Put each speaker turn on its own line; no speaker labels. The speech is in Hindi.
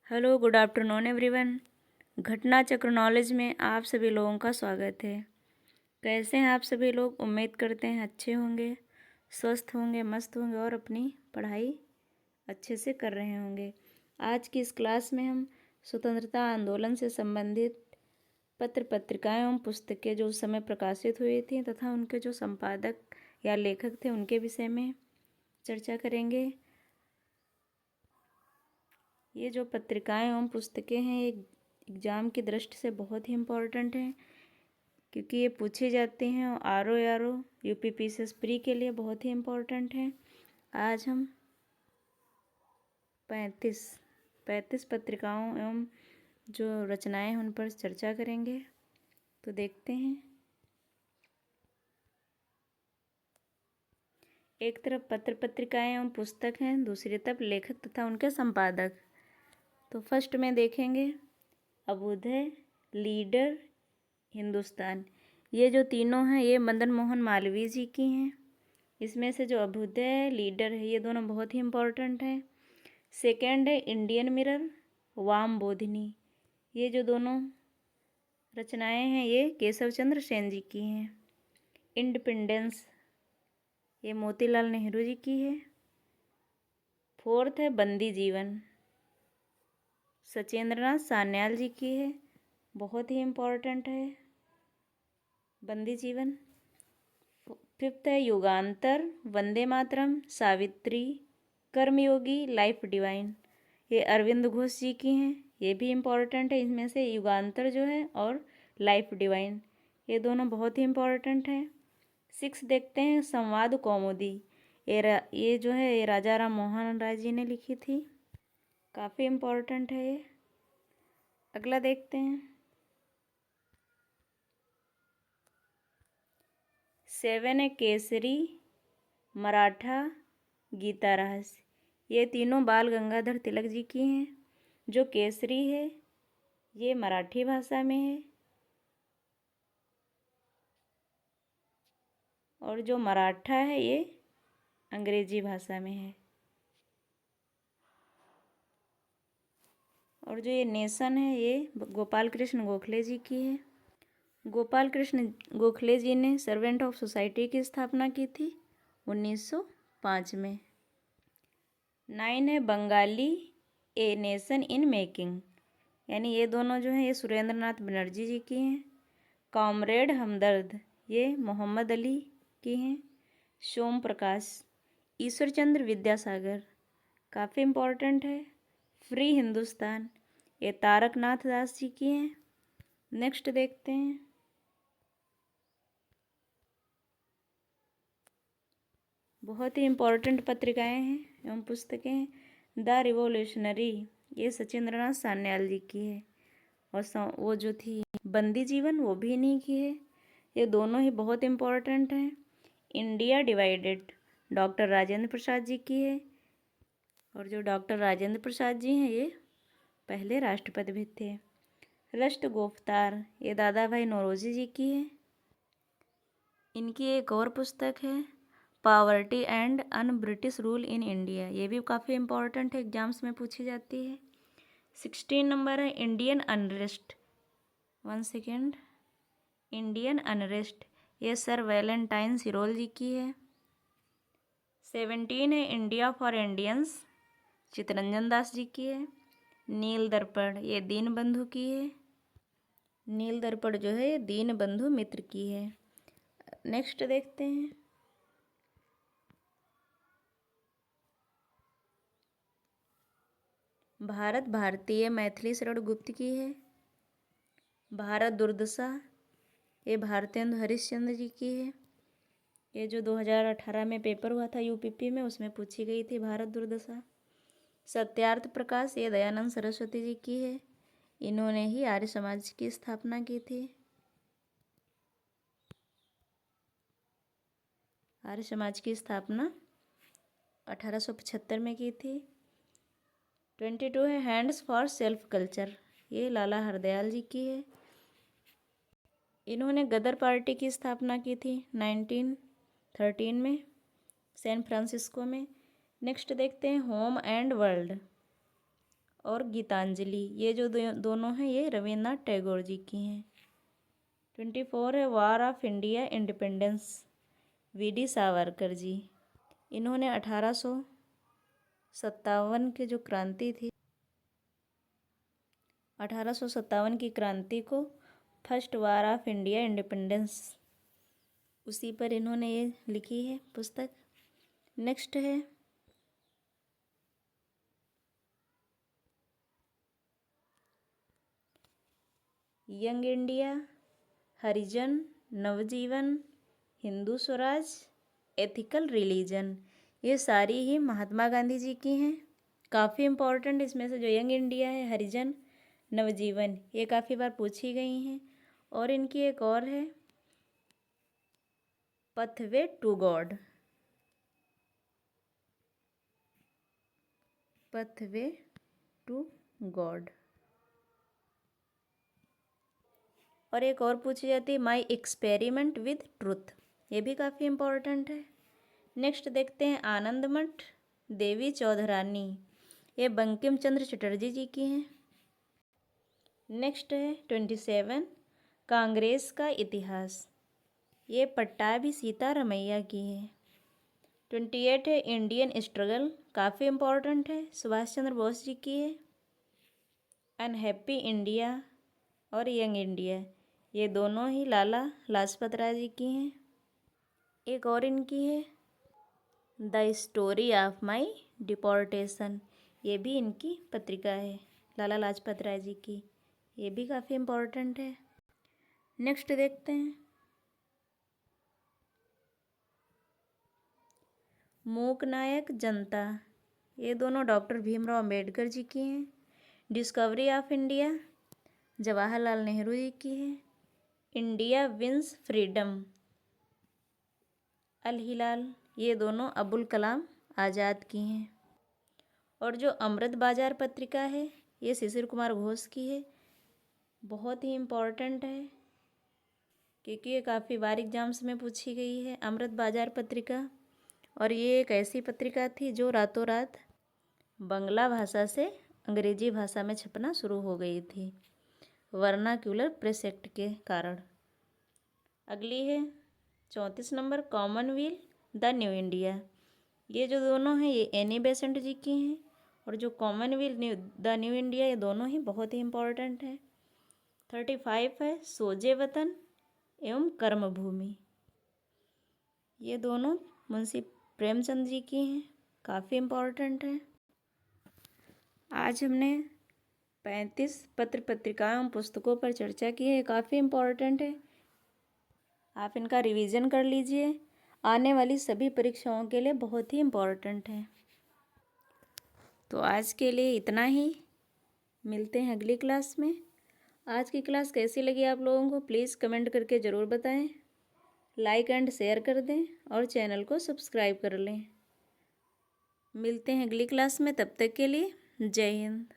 Hello, good afternoon everyone. घटना चक्र नॉलेज में आप सभी लोगों का स्वागत है। कैसे हैं आप सभी लोग? उम्मीद करते हैं अच्छे होंगे, स्वस्थ होंगे, मस्त होंगे और अपनी पढ़ाई अच्छे से कर रहे होंगे। आज की इस क्लास में हम स्वतंत्रता आंदोलन से संबंधित पत्र पत्रिकाएं एवं पुस्तकें जो उस समय प्रकाशित हुई थी तथा उनके जो संपादक या लेखक थे उनके विषय में चर्चा करेंगे। ये जो पत्रिकाएं एवं पुस्तकें हैं ये एग्ज़ाम की दृष्टि से बहुत ही इम्पोर्टेंट हैं, क्योंकि ये पूछी जाती हैं और आर ओ UPPCS प्री के लिए बहुत ही इम्पोर्टेंट हैं। आज हम 35 पत्रिकाओं एवं जो रचनाएं हैं उन पर चर्चा करेंगे। तो देखते हैं। एक तरफ पत्र पत्रिकाएं एवं पुस्तक हैं, दूसरी तरफ लेखक तथा उनके संपादक। तो फर्स्ट में देखेंगे अभ्युदय, लीडर, हिंदुस्तान। ये जो तीनों हैं ये मदन मोहन मालवीय जी की हैं। इसमें से जो अभ्युदय, लीडर है ये दोनों बहुत ही इम्पोर्टेंट हैं। सेकेंड है इंडियन मिरर, वाम बोधिनी। ये जो दोनों रचनाएं हैं ये केशव चंद्र सेन जी की हैं। इंडिपेंडेंस ये मोतीलाल नेहरू जी की है। फोर्थ है बंदी जीवन, सचेंद्रनाथ सान्याल जी की है। बहुत ही इम्पोर्टेंट है बंदी जीवन। फिफ्थ है युगांतर, वंदे मातरम, सावित्री, कर्मयोगी, लाइफ डिवाइन। ये अरविंद घोष जी की हैं, ये भी इम्पोर्टेंट है। इसमें से युगांतर जो है और लाइफ डिवाइन ये दोनों बहुत ही इम्पोर्टेंट हैं। सिक्स देखते हैं संवाद कौमुदी। ये जो है ये राजा राम मोहन राय जी ने लिखी थी, काफ़ी इम्पोर्टेंट है ये। अगला देखते हैं 7 है केसरी, मराठा, गीता रहस्य। ये तीनों बाल गंगाधर तिलक जी की हैं। जो केसरी है ये मराठी भाषा में है और जो मराठा है ये अंग्रेजी भाषा में है। और जो ये नेशन है ये गोपाल कृष्ण गोखले जी की है। गोपाल कृष्ण गोखले जी ने सर्वेंट ऑफ सोसाइटी की स्थापना की थी 1905 में। 9 है Bengali, a nation in making. यानी ये दोनों जो हैं ये सुरेंद्र नाथ बनर्जी जी की हैं। कॉमरेड हमदर्द ये मोहम्मद अली की हैं। सोम प्रकाश, ईश्वर चंद्र विद्यासागर, काफ़ी इम्पोर्टेंट है। फ्री हिंदुस्तान ये तारक नाथ दास जी की हैं। नेक्स्ट देखते हैं बहुत ही इम्पोर्टेंट पत्रिकाएं हैं एवं पुस्तकें हैं। द रिवोल्यूशनरी ये सचिंद्रनाथ सान्याल जी की है। और वो जो थी बंदी जीवन वो भी इन्हीं की है। ये दोनों ही बहुत इम्पोर्टेंट हैं। India divided doctor Rajendra Prasad ji की है। और जो डॉक्टर राजेंद्र प्रसाद जी हैं ये पहले राष्ट्रपति भी थे। राष्ट्र गुफ्तार ये दादा भाई नौरोजी जी की है। इनकी एक और पुस्तक है poverty and un British rule in India. ये भी काफ़ी इम्पोर्टेंट है, एग्जाम्स में पूछी जाती है। 16 नंबर है Indian unrest. 1 second, Indian unrest ये सर वैलेंटाइन सिरोल जी की है। 17 है India for Indians, Chittaranjan Das ji की है। नील दर्पण ये दीन बंधु की है। नील दर्पण जो है ये दीन बंधु मित्र की है। नेक्स्ट देखते हैं भारत भारतीय मैथिली शरण गुप्त की है। भारत दुर्दशा ये भारतेंदु हरिश्चंद्र जी की है। ये जो 2018 में पेपर हुआ था UPP में उसमें पूछी गई थी भारत दुर्दशा। सत्यार्थ प्रकाश ये दयानंद सरस्वती जी की है। इन्होंने ही आर्य समाज की स्थापना की थी। आर्य समाज की स्थापना 1875 में की थी। 22 है हैंड्स फॉर सेल्फ कल्चर ये लाला हरदयाल जी की है। इन्होंने गदर पार्टी की स्थापना की थी 1913 में सैन फ्रांसिस्को में। नेक्स्ट देखते हैं होम एंड वर्ल्ड। और गीतांजलि, ये जो दोनों हैं ये रविन्द्रनाथ टैगोर जी की हैं। 24 है war of India independence, VD Savarkar ji. इन्होंने 1857 की जो क्रांति थी, 1857 की क्रांति को first war of India independence, उसी पर इन्होंने ये लिखी है पुस्तक। नेक्स्ट है यंग इंडिया, हरिजन, नवजीवन, हिंदू स्वराज, एथिकल रिलीजन, ये सारी ही महात्मा गांधी जी की हैं। काफ़ी इम्पोर्टेंट इसमें से जो यंग इंडिया है, हरिजन, नवजीवन, ये काफ़ी बार पूछी गई हैं। और इनकी एक और है pathway to God, pathway to God. और एक और पूछी जाती है माई एक्सपेरिमेंट विद ट्रुथ, ये भी काफ़ी इम्पोर्टेंट है। नेक्स्ट देखते हैं आनंद मठ, देवी चौधरानी, ये बंकिम चंद्र चटर्जी जी की हैं। नेक्स्ट है 27 कांग्रेस का इतिहास, ये पट्टाभी सीतारमैया की है। 28 है इंडियन स्ट्रगल, काफ़ी इम्पोर्टेंट है, सुभाष चंद्र बोस जी की है। अनहैप्पी इंडिया और यंग इंडिया, ये दोनों ही लाला लाजपत राय जी की हैं। एक और इनकी है the story of my deportation, ये भी इनकी पत्रिका है लाला लाजपत राय जी की, ये भी काफ़ी इम्पोर्टेंट है। नेक्स्ट देखते हैं मूक नायक जनता, ये दोनों डॉक्टर भीमराव अंबेडकर जी की हैं। Discovery of India Jawaharlal Nehru ji की है। India wins freedom Al Hilal, ये दोनों अबुल कलाम आज़ाद की हैं। और जो अमृत बाजार पत्रिका है ये शिशिर कुमार घोष की है, बहुत ही इम्पोर्टेंट है क्योंकि ये काफ़ी बार एग्जाम्स में पूछी गई है अमृत बाजार पत्रिका। और ये एक ऐसी पत्रिका थी जो रातों रात बंगला भाषा से अंग्रेजी भाषा में छपना शुरू हो गई थी वर्नाक्यूलर प्रेस एक्ट के कारण। अगली है 34 number Commonwealth the new India, ये जो दोनों हैं ये एनी बेसेंट जी की हैं। और जो कॉमनवेल्थ द न्यू इंडिया, ये दोनों ही बहुत ही इम्पोर्टेंट है। 35 है सोजे वतन एवं कर्मभूमि, ये दोनों मुंशी प्रेमचंद जी की हैं, काफ़ी इम्पोर्टेंट है। आज हमने 35 पत्र पत्रिकाओं एवं पुस्तकों पर चर्चा की है, काफ़ी इम्पोर्टेंट है, आप इनका रिवीजन कर लीजिए, आने वाली सभी परीक्षाओं के लिए बहुत ही इम्पोर्टेंट है। तो आज के लिए इतना ही, मिलते हैं अगली क्लास में। आज की क्लास कैसी लगी आप लोगों को प्लीज़ कमेंट करके ज़रूर बताएं, लाइक एंड शेयर कर दें और चैनल को सब्सक्राइब कर लें। मिलते हैं अगली क्लास में, तब तक के लिए जय हिंद।